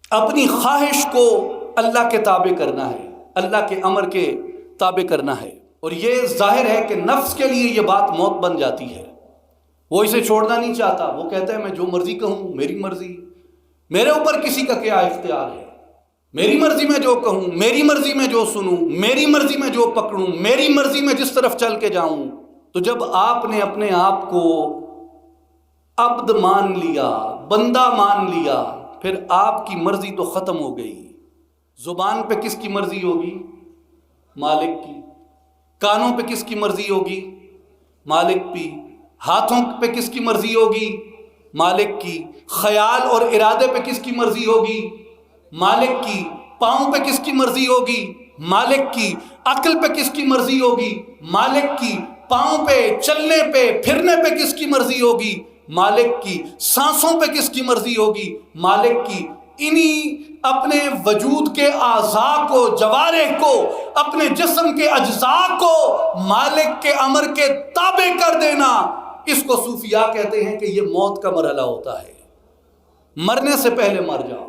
اپنی خواہش کو اللہ کے تابع کرنا ہے، اللہ کے امر کے تابع کرنا ہے۔ اور یہ ظاہر ہے کہ نفس کے لیے یہ بات موت بن جاتی ہے، وہ اسے چھوڑنا نہیں چاہتا، وہ کہتا ہے میں جو مرضی کہوں، میری مرضی، میرے اوپر کسی کا کیا اختیار ہے، میری مرضی میں جو کہوں، میری مرضی میں جو سنوں، میری مرضی میں جو پکڑوں، میری مرضی میں جس طرف چل کے جاؤں۔ تو جب آپ نے اپنے آپ کو عبد مان لیا، بندہ مان لیا، پھر آپ کی مرضی تو ختم ہو گئی۔ زبان پہ کس کی مرضی ہوگی؟ مالک کی۔ کانوں پہ کس کی مرضی ہوگی؟ مالک کی۔ ہاتھوں پہ کس کی مرضی ہوگی؟ مالک کی۔ خیال اور ارادے پہ کس کی مرضی ہوگی؟ مالک کی۔ پاؤں پہ کس کی مرضی ہوگی؟ مالک کی۔ عقل پہ کس کی مرضی ہوگی؟ مالک کی۔ پاؤں پہ، چلنے پہ، پھرنے پہ کس کی مرضی ہوگی؟ مالک کی۔ سانسوں پہ کس کی مرضی ہوگی؟ مالک کی۔ انہی اپنے وجود کے اعضاء کو، جوارح کو، اپنے جسم کے اجزاء کو مالک کے امر کے تابع کر دینا، اس کو صوفیاء کہتے ہیں کہ یہ موت کا مرحلہ ہوتا ہے۔ مرنے سے پہلے مر جاؤ۔